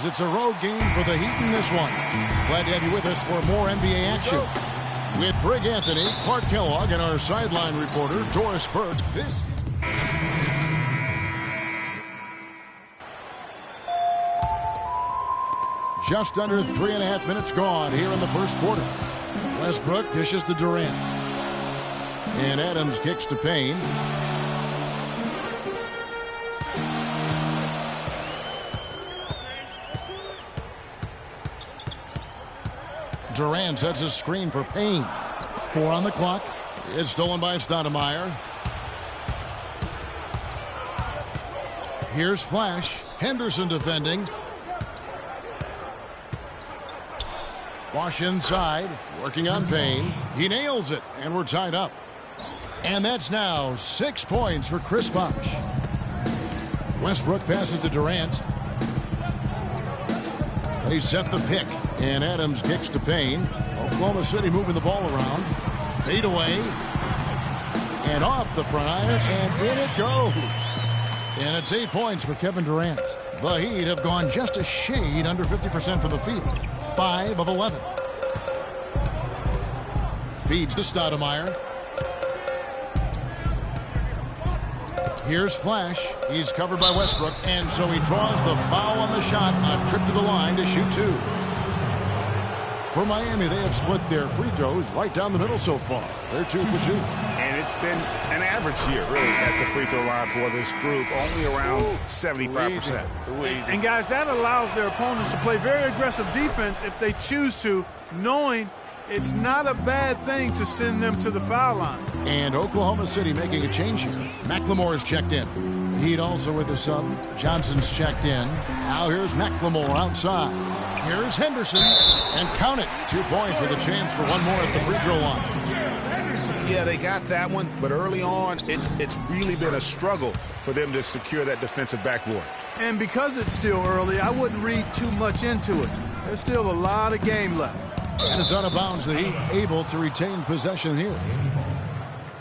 It's a road game for the Heat in this one. Glad to have you with us for more NBA action. With Greg Anthony, Clark Kellogg, and our sideline reporter, Doris Burke. This just under 3.5 minutes gone here in the first quarter. Westbrook dishes to Durant. And Adams kicks to Payne. Durant sets a screen for Payne. 4 on the clock. It's stolen by Stoudemire. Here's Flash. Henderson defending. Wash inside. Working on Payne. He nails it. And we're tied up. And that's now 6 points for Chris Bosh. Westbrook passes to Durant. They set the pick. And Adams kicks to Payne. Oklahoma City moving the ball around. Fade away. And off the front iron. And in it goes. And it's 8 points for Kevin Durant. The Heat have gone just a shade under 50% from the field. 5 of 11. Feeds to Stoudemire. Here's Flash. He's covered by Westbrook. And so he draws the foul on the shot. A trip to the line to shoot 2. For Miami, they have split their free throws right down the middle so far. They're 2 for 2. And it's been an average year, really, at the free throw line for this group. Only around 75%. Too easy. And, guys, that allows their opponents to play very aggressive defense if they choose to, knowing it's not a bad thing to send them to the foul line. And Oklahoma City making a change here. McLemore is checked in. Heat also with the sub. Johnson's checked in. Now here's McLemore outside. Here's Henderson. And count it. 2 points with a chance for one more at the free throw line. Yeah, they got that one, but early on, it's really been a struggle for them to secure that defensive backboard. And because it's still early, I wouldn't read too much into it. There's still a lot of game left. And it's out of bounds. The Heat able to retain possession here.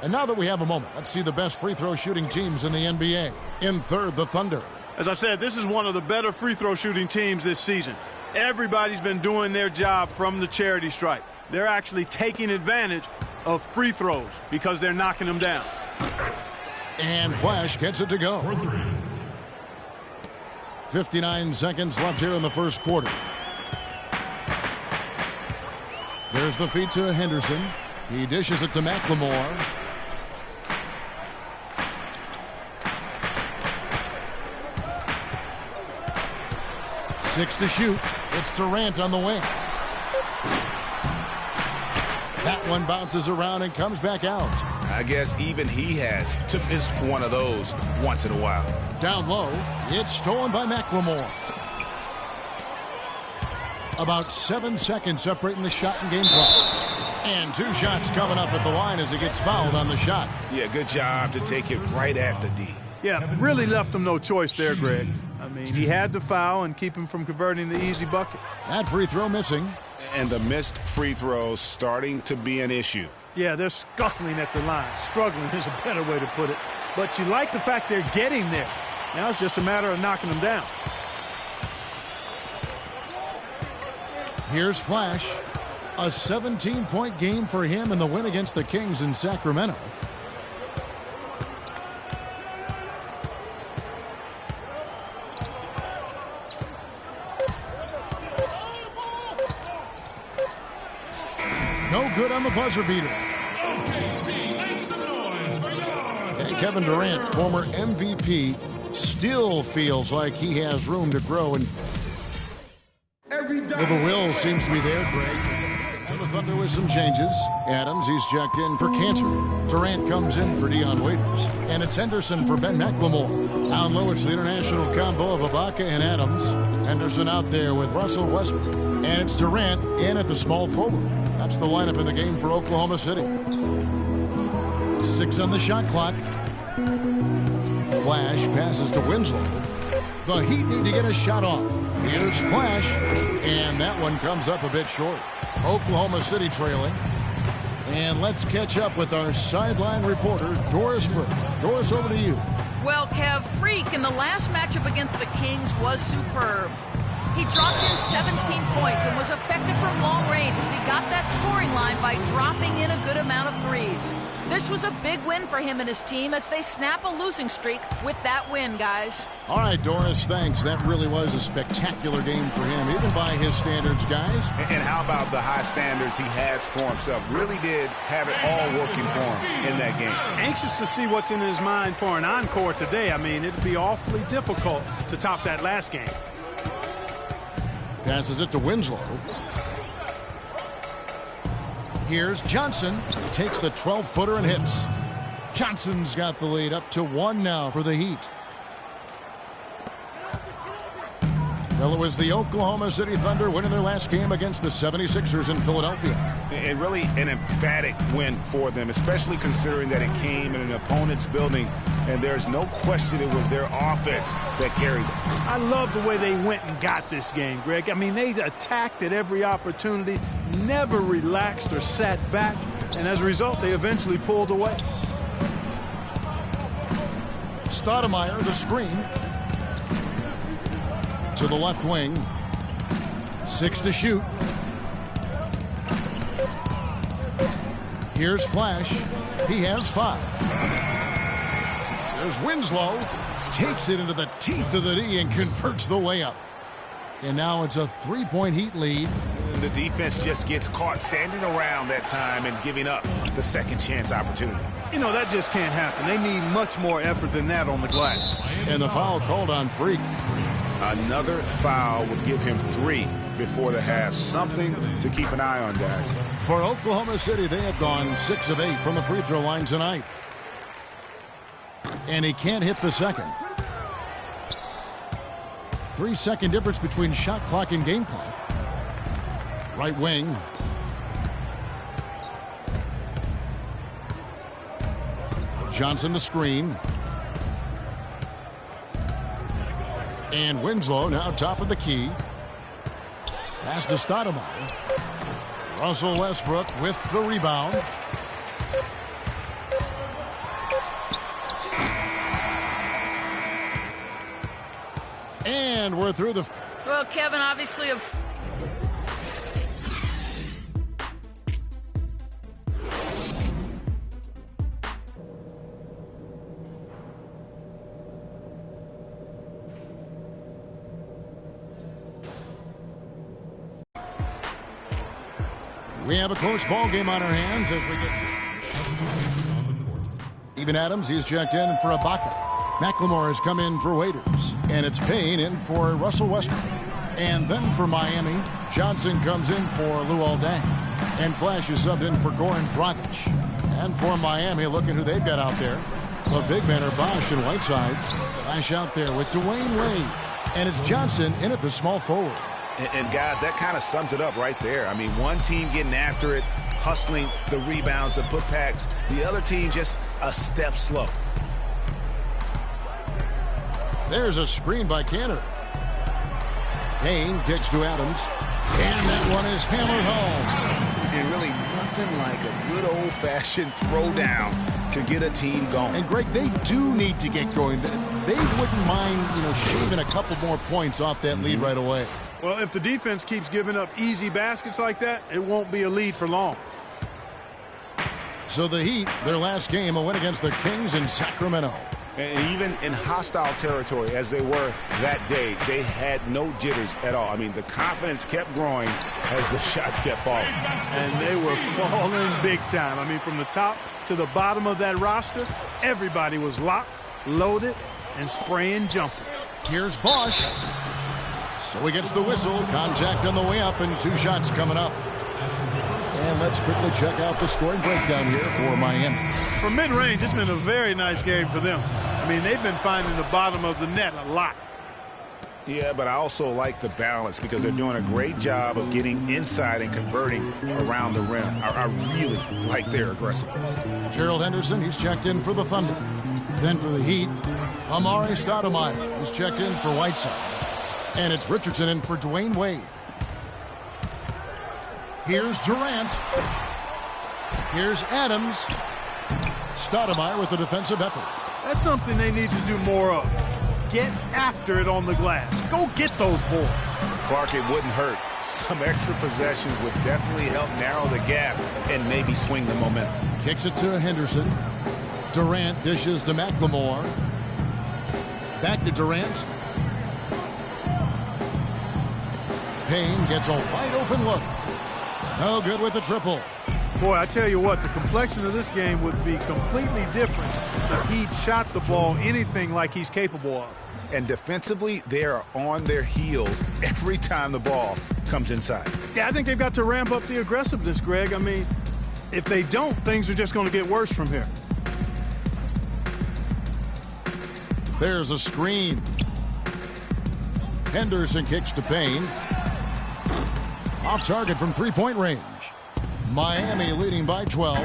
And now that we have a moment, let's see the best free throw shooting teams in the NBA. In third, the Thunder. As I said, this is one of the better free throw shooting teams this season. Everybody's been doing their job from the charity stripe. They're actually taking advantage of free throws because they're knocking them down. And Flash gets it to go. 59 seconds left here in the first quarter. There's the feed to Henderson. He dishes it to McLemore. Six to shoot. It's Durant on the wing. That one bounces around and comes back out. I guess even he has to miss one of those once in a while. Down low, it's stolen by McLemore. About 7 seconds separating the shot and game clocks. And 2 shots coming up at the line as he gets fouled on the shot. Yeah, good job to take it right at the D. Yeah, really left him no choice there, Greg. I mean, he had to foul and keep him from converting the easy bucket. That free throw missing. And the missed free throws starting to be an issue. Yeah, they're scuffling at the line. Struggling is a better way to put it. But you like the fact they're getting there. Now it's just a matter of knocking them down. Here's Flash. A 17-point game for him in the win against the Kings in Sacramento. No good on the buzzer beater. And Kevin Durant, former MVP, still feels like he has room to grow. And well, the will seems to be there, Greg. So the Thunder with some changes. Adams, he's checked in for Cantor. Durant comes in for Dion Waiters. And it's Henderson for Ben McLemore. Down low, it's the international combo of Ibaka and Adams. Henderson out there with Russell Westbrook. And it's Durant in at the small forward. That's the lineup in the game for Oklahoma City. 6 on the shot clock. Flash passes to Winslow. The Heat need to get a shot off. Here's Flash. And that one comes up a bit short. Oklahoma City trailing. And let's catch up with our sideline reporter, Doris Burke. Doris, over to you. Well, Kev, Freak in the last matchup against the Kings was superb. He dropped in 17 points and was effective from long range as he got that scoring line by dropping in a good amount of threes. This was a big win for him and his team as they snap a losing streak with that win, guys. All right, Doris, thanks. That really was a spectacular game for him, even by his standards, guys. And how about the high standards he has for himself? Really did have it all working for him in that game. Anxious to see what's in his mind for an encore today. I mean, it'd be awfully difficult to top that last game. Passes it to Winslow. Here's Johnson. Takes the 12-footer and hits. Johnson's got the lead up to 1 now for the Heat. Well, it was the Oklahoma City Thunder winning their last game against the 76ers in Philadelphia. And really an emphatic win for them, especially considering that it came in an opponent's building, and there's no question it was their offense that carried them. I love the way they went and got this game, Greg. I mean, they attacked at every opportunity, never relaxed or sat back, and as a result, they eventually pulled away. Stoudemire, the screen. To the left wing. 6 to shoot. Here's Flash. He has 5. There's Winslow. Takes it into the teeth of the D and converts the layup. And now it's a 3-point Heat lead. And the defense just gets caught standing around that time and giving up the second chance opportunity. You know, that just can't happen. They need much more effort than that on the glass. And the foul called on Freak. Another foul would give him 3 before the half. Something to keep an eye on, guys. For Oklahoma City, they have gone 6 of 8 from the free throw line tonight. And he can't hit the second. 3-second difference between shot clock and game clock. Right wing. Johnson the screen. And Winslow now top of the key. Pass to Stoudemire. Russell Westbrook with the rebound. And we're through the... Well, Kevin, obviously We have a close ball game on our hands as we get... Even Adams, he's checked in for Ibaka. McLemore has come in for Waiters. And it's Payne in for Russell Westbrook. And then for Miami, Johnson comes in for Luol Deng. And Flash is subbed in for Goran Dragic. And for Miami, looking who they've got out there. The big men are Bosch and Whiteside. Flash out there with Dwayne Wade. And it's Johnson in at the small forward. And guys, that kind of sums it up right there. I mean, one team getting after it, hustling the rebounds, the putbacks. The other team just a step slow. There's a screen by Cantor. Payne kicks to Adams. And that one is hammered home. And really nothing like a good old-fashioned throwdown to get a team going. And, Greg, they do need to get going. They wouldn't mind, shaving a couple more points off that lead right away. Well, if the defense keeps giving up easy baskets like that, it won't be a lead for long. So the Heat, their last game, a win against the Kings in Sacramento. And even in hostile territory, as they were that day, they had no jitters at all. I mean, the confidence kept growing as the shots kept falling. And they were falling big time. I mean, from the top to the bottom of that roster, everybody was locked, loaded, and spraying jumpers. Here's Bosch. So he gets the whistle. Contact on the way up and 2 shots coming up. And let's quickly check out the scoring breakdown here for Miami. For mid-range, it's been a very nice game for them. I mean, they've been finding the bottom of the net a lot. Yeah, but I also like the balance because they're doing a great job of getting inside and converting around the rim. I really like their aggressiveness. Gerald Henderson, he's checked in for the Thunder. Then for the Heat, Amari Stoudemire, he's checked in for Whiteside. And it's Richardson in for Dwayne Wade. Here's Durant. Here's Adams. Stoudemire with the defensive effort. That's something they need to do more of. get after it on the glass. Go get those boards. Clark, it wouldn't hurt. Some extra possessions would definitely help narrow the gap and maybe swing the momentum. Kicks it to Henderson. Durant dishes to McLemore. Back to Durant. Payne gets a wide open look. No good with the triple. Boy, I tell you what, the complexion of this game would be completely different if he'd shot the ball anything like he's capable of. And defensively, they are on their heels every time the ball comes inside. Yeah, I think they've got to ramp up the aggressiveness, Greg. I mean, if they don't, things are just going to get worse from here. There's a screen. Henderson kicks to Payne. Off target from three-point range. Miami leading by 12.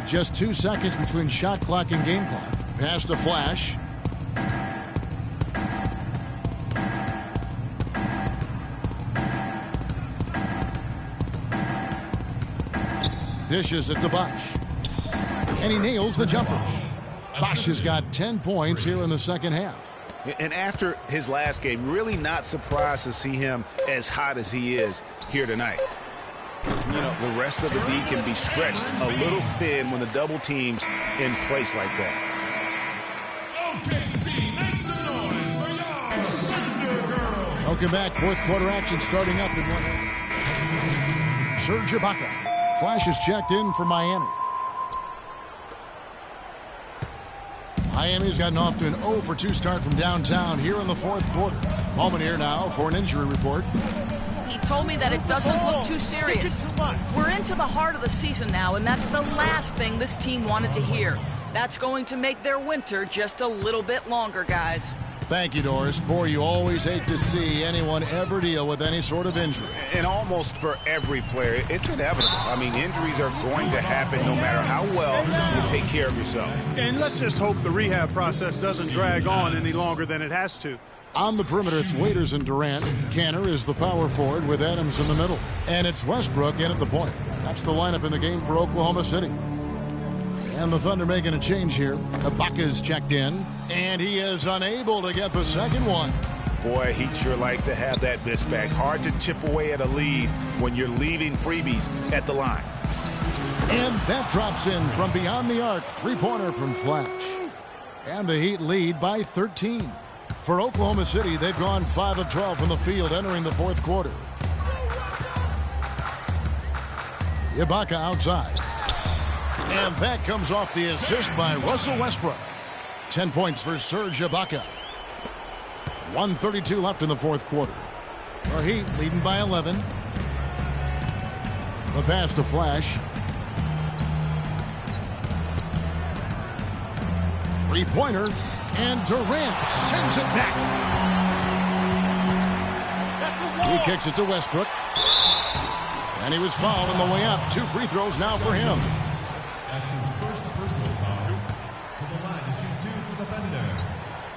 Just 2 seconds between shot clock and game clock. Pass to Flash. Dishes it to Bosh. And he nails the jumper. Bosh has got 10 points here in the second half. And after his last game, really not surprised to see him as hot as he is here tonight. You know, the rest of the D can be stretched a little thin when the double team's in place like that. Welcome back. Fourth quarter action starting up in 1. Serge Ibaka. Flash is checked in for Miami. Miami's gotten off to an 0-for-2 start from downtown here in the fourth quarter. Moment here now for an injury report. He told me that it doesn't look too serious. We're into the heart of the season now, and that's the last thing this team wanted to hear. That's going to make their winter just a little bit longer, guys. Thank you, Doris. Boy, you always hate to see anyone ever deal with any sort of injury. And almost for every player, it's inevitable. I mean, injuries are going to happen no matter how well you take care of yourself. And let's just hope the rehab process doesn't drag on any longer than it has to. On the perimeter, it's Waiters and Durant. Kanter is the power forward with Adams in the middle. And it's Westbrook in at the point. That's the lineup in the game for Oklahoma City. And the Thunder making a change here. Ibaka's checked in, and he is unable to get the second one. Boy, he'd sure like to have that miss back. Hard to chip away at a lead when you're leaving freebies at the line. And that drops in from beyond the arc. Three-pointer from Flash. And the Heat lead by 13. For Oklahoma City, they've gone 5 of 12 from the field entering the fourth quarter. Ibaka outside. And that comes off the assist by Russell Westbrook. 10 points for Serge Ibaka. 1:32 left in the fourth quarter. The Heat leading by 11. The pass to Flash. Three-pointer. And Durant sends it back. He kicks it to Westbrook. And he was fouled on the way up. 2 free throws now for him. That's his first personal foul. To the line to shoot 2 for the Thunder.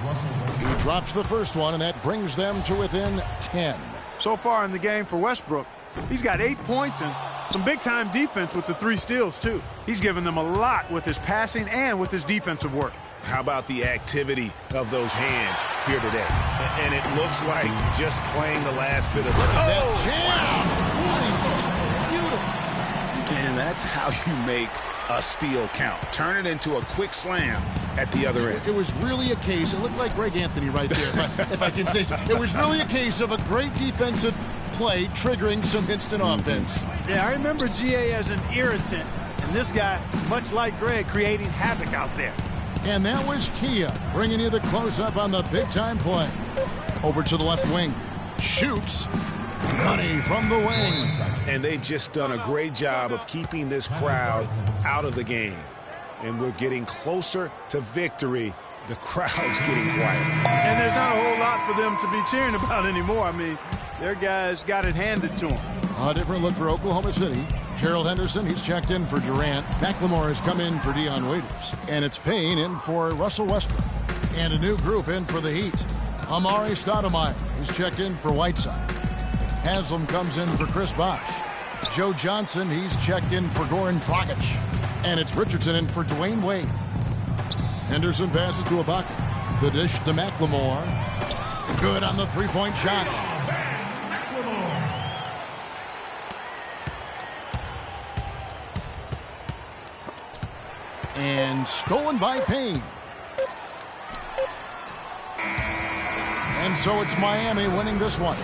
Russell Westbrook. He drops the first one, and that brings them to within 10. So far in the game for Westbrook, he's got 8 points and some big-time defense with the 3 steals, too. He's given them a lot with his passing and with his defensive work. How about the activity of those hands here today? And it looks like just playing the last bit of it. That jam! Beautiful. And that's how you make a steal count. Turn it into a quick slam at the other end. It was really a case, it looked like Greg Anthony right there, if I can say so. It was really a case of a great defensive play triggering some instant offense. Yeah, I remember GA as an irritant. And this guy, much like Greg, creating havoc out there. And that was Kia bringing you the close-up on the big-time play. Over to the left wing. Shoots. Money from the wing. And they've just done a great job of keeping this crowd out of the game. And we're getting closer to victory. The crowd's getting quiet. And there's not a whole lot for them to be cheering about anymore. I mean, their guys got it handed to them. A different look for Oklahoma City. Gerald Henderson, he's checked in for Durant. McLemore has come in for Dion Waiters. And it's Payne in for Russell Westbrook. And a new group in for the Heat. Amari Stoudemire, he's checked in for Whiteside. Haslam comes in for Chris Bosh. Joe Johnson, he's checked in for Goran Dragic. And it's Richardson in for Dwayne Wade. Henderson passes to Ibaka. The dish to McLemore. Good on the three-point shot. And stolen by Payne. And so it's Miami winning this one.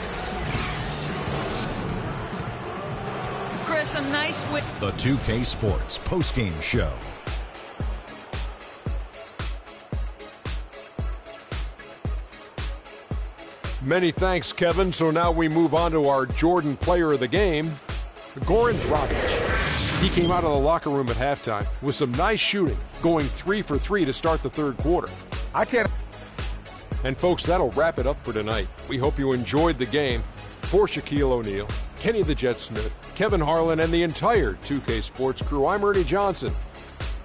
Chris, a nice win. The 2K Sports postgame show. Many thanks, Kevin. So now we move on to our Jordan player of the game, Goran Dragic. He came out of the locker room at halftime with some nice shooting, going 3 for 3 to start the third quarter. And folks, that'll wrap it up for tonight. We hope you enjoyed the game. For Shaquille O'Neal, Kenny the Jet Smith, Kevin Harlan, and the entire 2K Sports crew, I'm Ernie Johnson.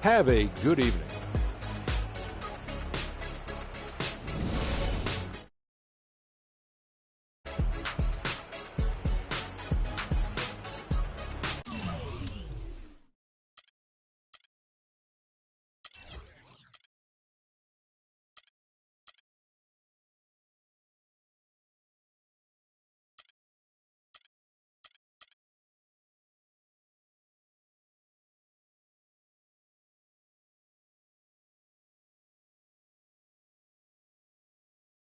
Have a good evening.